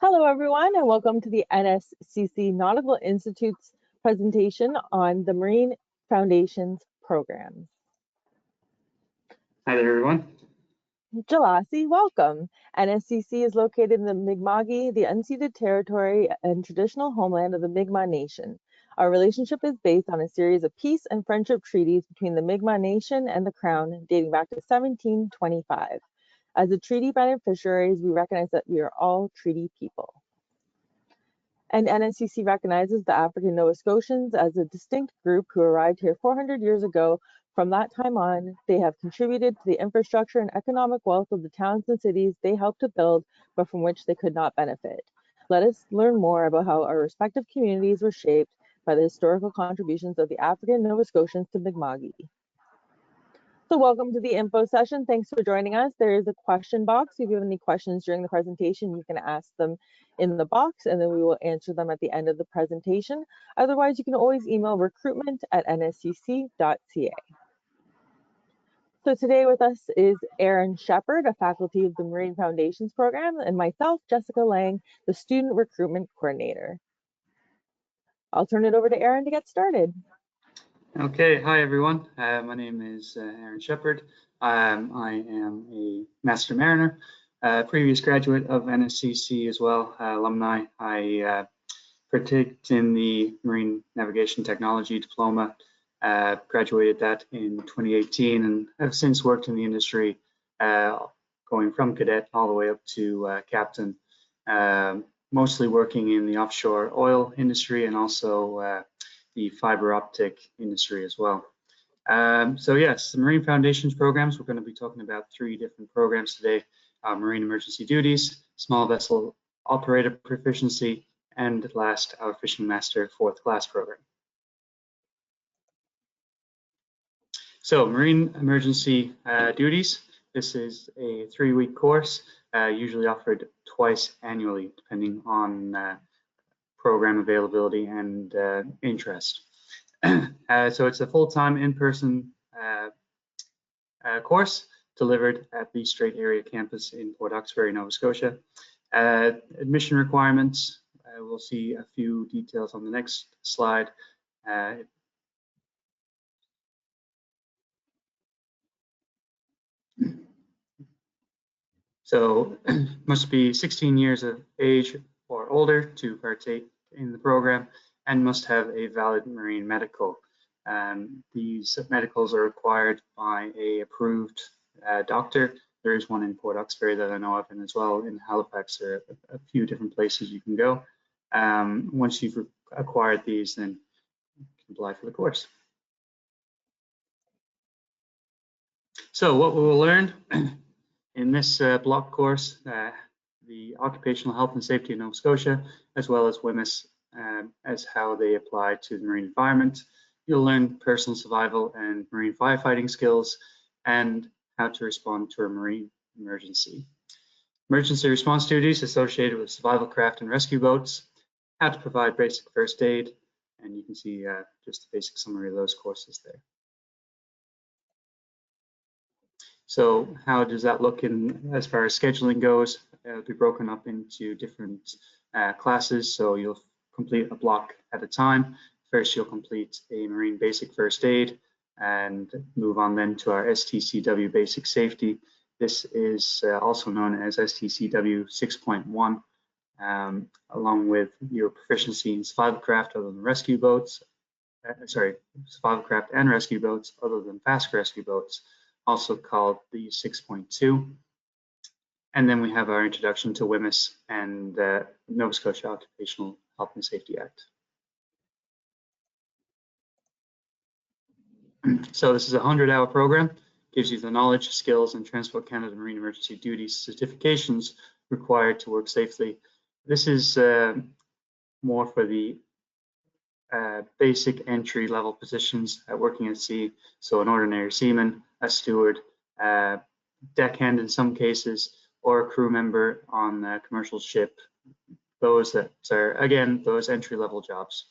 Hello, everyone, and welcome to the NSCC Nautical Institute's presentation on the Marine Foundations program. Hi there, everyone. Jalasi, welcome. NSCC is located in the Mi'kmaq, the unceded territory and traditional homeland of the Mi'kmaq Nation. Our relationship is based on a series of peace and friendship treaties between the Mi'kmaq Nation and the Crown dating back to 1725. As the treaty beneficiaries, we recognize that we are all treaty people. And NSCC recognizes the African Nova Scotians as a distinct group who arrived here 400 years ago. From that time on, they have contributed to the infrastructure and economic wealth of the towns and cities they helped to build, but from which they could not benefit. Let us learn more about how our respective communities were shaped by the historical contributions of the African Nova Scotians to Mi'kmaq. So welcome to the info session. Thanks for joining us. There is a question box. If you have any questions during the presentation, you can ask them in the box and then we will answer them at the end of the presentation. Otherwise, you can always email recruitment@nscc.ca. So today with us is Aaron Shepard, a faculty of the Marine Foundations program, and myself, Jessica Lang, the student recruitment coordinator. I'll turn it over to Aaron to get started. Okay, hi everyone. My name is Aaron Shepard. I am a Master Mariner, previous graduate of NSCC as well, alumni. I partaked in the Marine Navigation Technology Diploma, graduated that in 2018, and have since worked in the industry, going from cadet all the way up to captain, mostly working in the offshore oil industry and also the fiber optic industry as well. So yes, the Marine Foundations programs, we're going to be talking about 3 different programs today: Marine Emergency Duties, Small Vessel Operator Proficiency, and last, our Fishing Master 4th class program. So Marine Emergency Duties, this is a 3-week course, usually offered twice annually, depending on program availability and interest. So it's a full-time in-person course delivered at the Strait Area campus in Port Hawkesbury, Nova Scotia. Admission requirements, we'll see a few details on the next slide. So must be 16 years of age or older to partake in the program and must have a valid marine medical. These medicals are required by a approved doctor. There is one in Port Hawkesbury that I know of, and as well in Halifax there are a few different places you can go. Once you've acquired these, then you can apply for the course. So what we will learn in this block course, the Occupational Health and Safety of Nova Scotia, as well as WMIS, as how they apply to the marine environment. You'll learn personal survival and marine firefighting skills and how to respond to a marine emergency. Emergency response duties associated with survival craft and rescue boats, how to provide basic first aid, and you can see just a basic summary of those courses there. So how does that look in as far as scheduling goes? It'll be broken up into different classes, so you'll complete a block at a time. First, you'll complete a Marine Basic First Aid and move on then to our STCW Basic Safety. This is also known as STCW 6.1, along with your proficiency in survival craft other than rescue boats, survival craft and rescue boats other than fast rescue boats, also called the 6.2. And then we have our introduction to WMIS and the Nova Scotia Occupational Health and Safety Act. So this is a 100-hour program, gives you the knowledge, skills, and Transport Canada Marine Emergency Duties certifications required to work safely. This is more for the basic entry-level positions working at sea. So an ordinary seaman, a steward, deckhand in some cases, or a crew member on a commercial ship. Those that are, again, those entry-level jobs.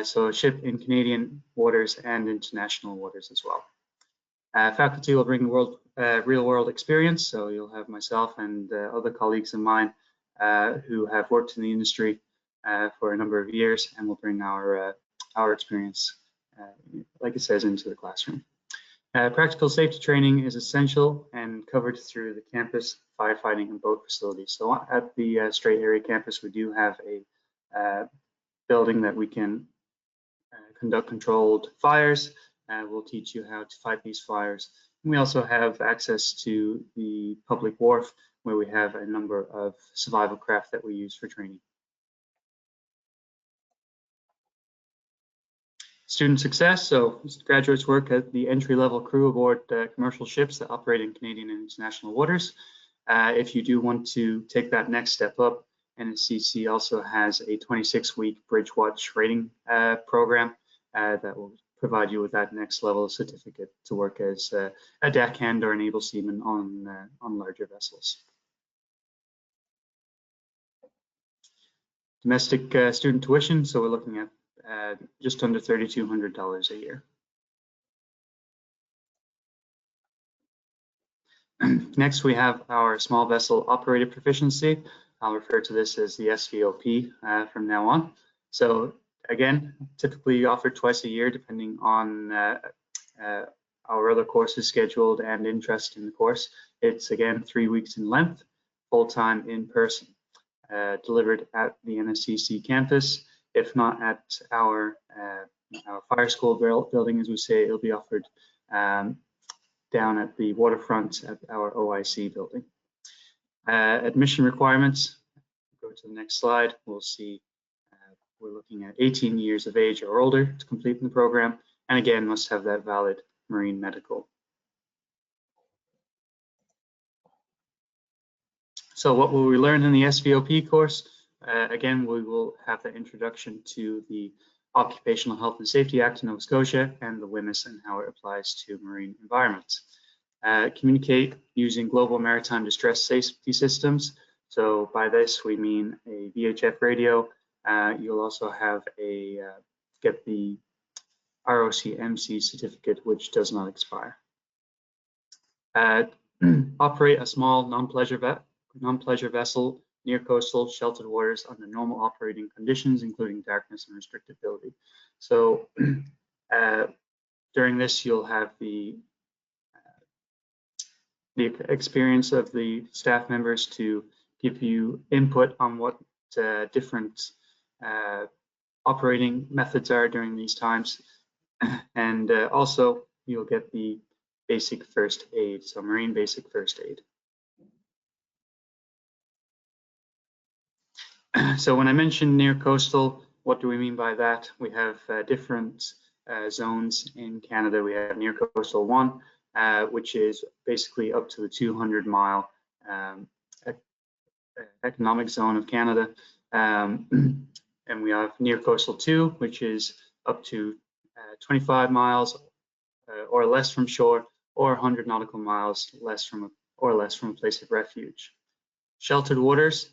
So a ship in Canadian waters and international waters as well. Faculty will bring real-world experience, so you'll have myself and other colleagues of mine who have worked in the industry for a number of years and will bring our experience, like it says, into the classroom. Practical safety training is essential and covered through the campus firefighting and boat facilities. So at the Strait Area campus, we do have a building that we can conduct controlled fires. We'll teach you how to fight these fires. And we also have access to the public wharf, where we have a number of survival craft that we use for training. Student success, so graduates work at the entry-level crew aboard commercial ships that operate in Canadian and international waters. If you do want to take that next step up, NSCC also has a 26-week Bridge Watch rating program that will provide you with that next level certificate to work as a deckhand or an able seaman on larger vessels. Domestic student tuition, so we're looking at just under $3,200 a year. Next, we have our Small Vessel Operator Proficiency. I'll refer to this as the SVOP from now on. So again, typically offered twice a year, depending on our other courses scheduled and interest in the course. It's again 3 weeks in length, full-time in person, delivered at the NSCC campus. If not at our fire school building, as we say, it'll be offered down at the waterfront at our OIC building. Admission requirements, go to the next slide, we'll see we're looking at 18 years of age or older to complete the program, and again, must have that valid marine medical. So what will we learn in the SVOP course? Again, we will have the introduction to the Occupational Health and Safety Act in Nova Scotia and the WMIS and how it applies to marine environments. Communicate using global maritime distress safety systems. So by this, we mean a VHF radio. You'll also have get the ROC-MC certificate, which does not expire. Operate a small non-pleasure vessel near coastal sheltered waters under normal operating conditions, including darkness and restrictability. So during this, you'll have the experience of the staff members to give you input on what different operating methods are during these times. And also you'll get the basic first aid, so marine basic first aid. So when I mention near coastal, what do we mean by that? We have different zones in Canada. We have near coastal 1, which is basically up to the 200-mile economic zone of Canada. And we have near coastal 2, which is up to 25 miles or less from shore, or 100 nautical miles less from a place of refuge. Sheltered waters.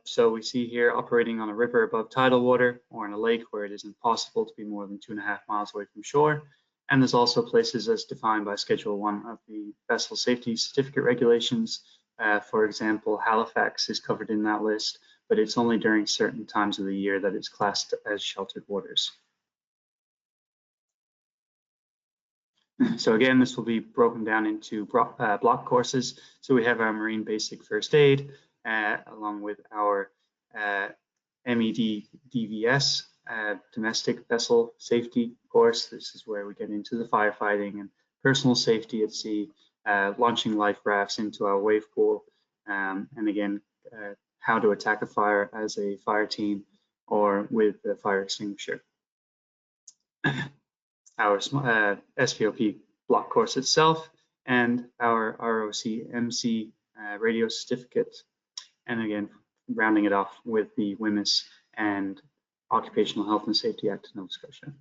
So we see here operating on a river above tidal water or in a lake where it is impossible to be more than 2.5 miles away from shore. And there's also places as defined by Schedule 1 of the Vessel Safety Certificate Regulations. For example, Halifax is covered in that list, but it's only during certain times of the year that it's classed as sheltered waters. So again, this will be broken down into block courses. So we have our Marine Basic First Aid, along with our MED DVS, Domestic Vessel Safety course. This is where we get into the firefighting and personal safety at sea, launching life rafts into our wave pool, and again, how to attack a fire as a fire team or with a fire extinguisher. Our SVOP block course itself, and our ROC-MC radio certificate, and again, rounding it off with the WMIS and Occupational Health and Safety Act of Nova Scotia.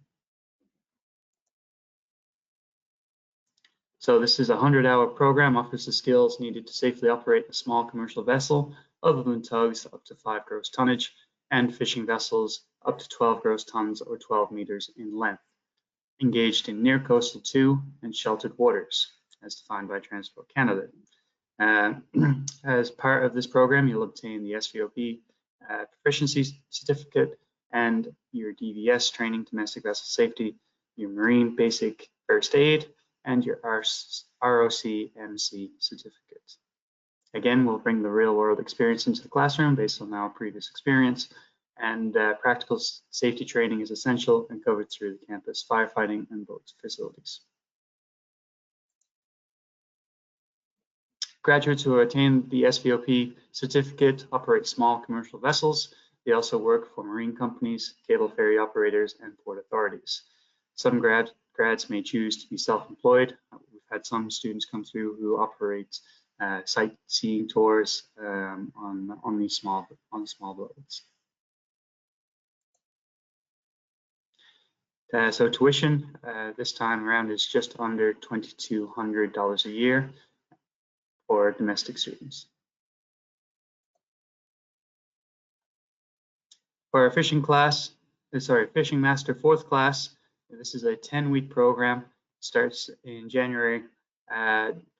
So this is a 100-hour program, offers the skills needed to safely operate a small commercial vessel other than tugs up to 5 gross tonnage and fishing vessels up to 12 gross tons or 12 meters in length, engaged in near coastal 2 and sheltered waters as defined by Transport Canada. As part of this program, you'll obtain the SVOP Proficiency Certificate and your DVS training, Domestic Vessel Safety, your Marine Basic First Aid, and your ROC-MC certificate. Again, we'll bring the real-world experience into the classroom based on our previous experience, and practical safety training is essential and covered through the campus firefighting and boat facilities. Graduates who attain the SVOP certificate operate small commercial vessels. They also work for marine companies, cable ferry operators, and port authorities. Some grads may choose to be self-employed. We've had some students come through who operate sightseeing tours on these small boats. So tuition this time around is just under $2,200 a year for domestic students. For our fishing master 4th class, this is a 10-week program. Starts in January,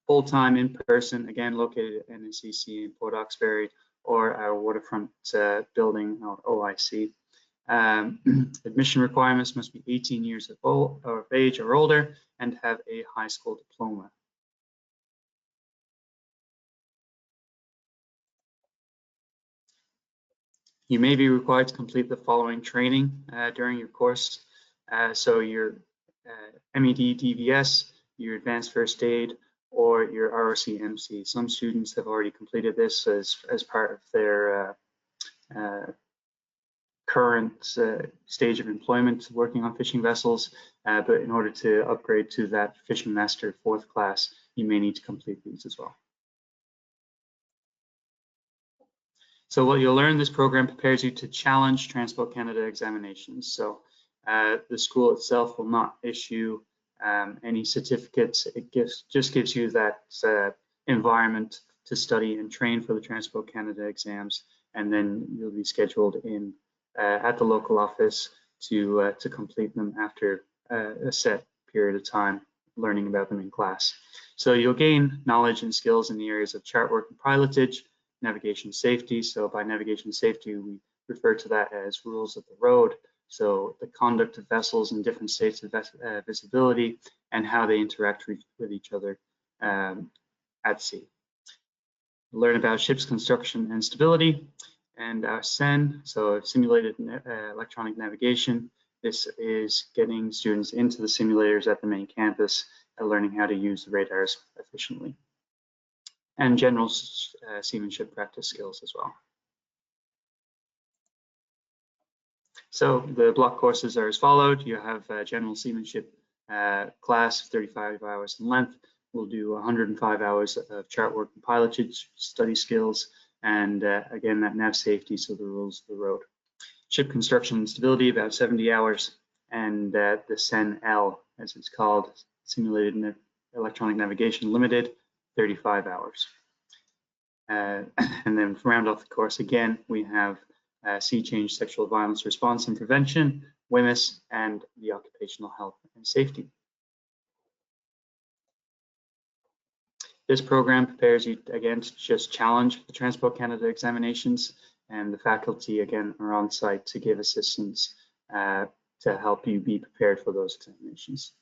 full-time in person, again located at NSCC in Port Hawkesbury or our waterfront building, our OIC. Admission requirements must be 18 years of age or older and have a high school diploma. You may be required to complete the following training during your course. So your MED DVS, your Advanced First Aid, or your ROC-MC. Some students have already completed this as part of their current stage of employment working on fishing vessels, but in order to upgrade to that Fishing Master 4th class, you may need to complete these as well. So what you'll learn, this program prepares you to challenge Transport Canada examinations. So the school itself will not issue any certificates. It just gives you that environment to study and train for the Transport Canada exams, and then you'll be scheduled in at the local office to complete them after a set period of time, learning about them in class. So you'll gain knowledge and skills in the areas of chart work and pilotage, navigation safety. So by navigation safety, we refer to that as rules of the road. So the conduct of vessels in different states of visibility and how they interact with each other at sea. Learn about ship's construction and stability, and our SEN, so simulated electronic navigation. This is getting students into the simulators at the main campus and learning how to use the radars efficiently. And general seamanship practice skills as well. So the block courses are as followed. You have a general seamanship class, 35 hours in length. We'll do 105 hours of chart work and pilotage study skills, and again, that nav safety, so the rules of the road. Ship construction and stability, about 70 hours, and the SEN-L, as it's called, Simulated Electronic Navigation Limited, 35 hours. And then to round off the course again, we have Sea Change Sexual Violence Response and Prevention, WMIS, and the Occupational Health and Safety. This program prepares you again to just challenge the Transport Canada examinations, and the faculty again are on site to give assistance to help you be prepared for those examinations.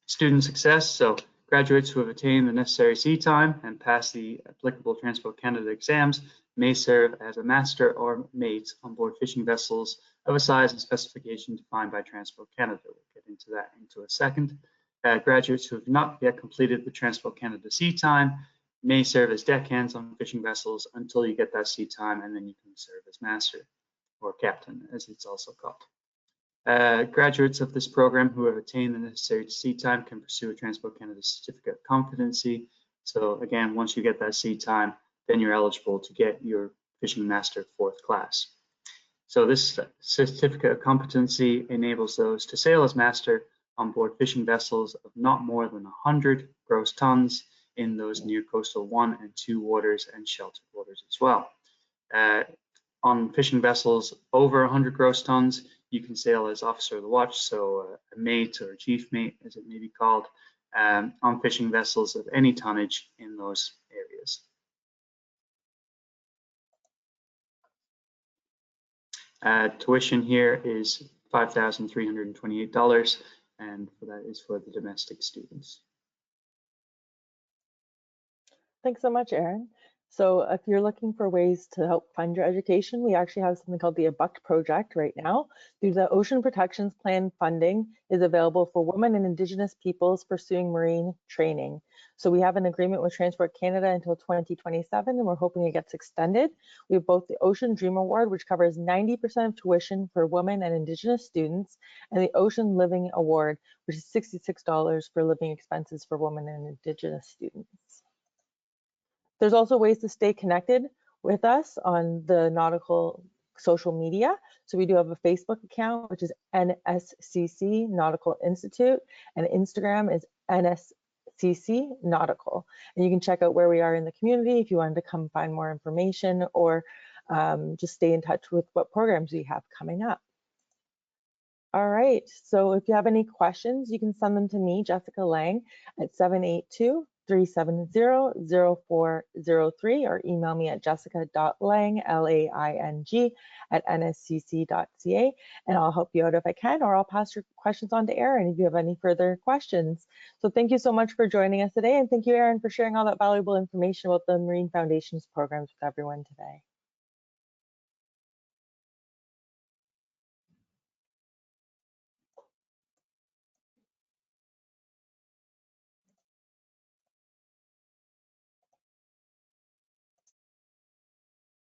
Student success, so graduates who have attained the necessary sea time and passed the applicable Transport Canada exams may serve as a master or mate on board fishing vessels of a size and specification defined by Transport Canada. We'll get into that into a second. Graduates who have not yet completed the Transport Canada sea time may serve as deckhands on fishing vessels until you get that sea time, and then you can serve as master or captain, as it's also called. Graduates of this program who have attained the necessary sea time can pursue a Transport Canada Certificate of Competency. So again, once you get that sea time, then you're eligible to get your Fishing Master 4th class. So this Certificate of Competency enables those to sail as master on board fishing vessels of not more than 100 gross tons in those near coastal 1 and 2 waters and sheltered waters as well. On fishing vessels over 100 gross tons, you can sail as officer of the watch, so a mate or a chief mate, as it may be called, on fishing vessels of any tonnage in those areas. Tuition here is $5,328, and that is for the domestic students. Thanks so much, Erin. So if you're looking for ways to help fund your education, we actually have something called the Abduct Project right now. Through the Ocean Protections Plan, funding is available for women and Indigenous peoples pursuing marine training. So we have an agreement with Transport Canada until 2027, and we're hoping it gets extended. We have both the Ocean Dream Award, which covers 90% of tuition for women and Indigenous students, and the Ocean Living Award, which is $66 for living expenses for women and Indigenous students. There's also ways to stay connected with us on the nautical social media. So we do have a Facebook account, which is NSCC Nautical Institute, and Instagram is NSCC Nautical. And you can check out where we are in the community if you wanted to come find more information, or just stay in touch with what programs we have coming up. All right, so if you have any questions, you can send them to me, Jessica Lang, at 782-370-0403, or email me at jessica.lang, L-A-I-N-G, at nscc.ca, and I'll help you out if I can, or I'll pass your questions on to Erin if you have any further questions. So thank you so much for joining us today, and thank you, Erin, for sharing all that valuable information about the Marine Foundations programs with everyone today.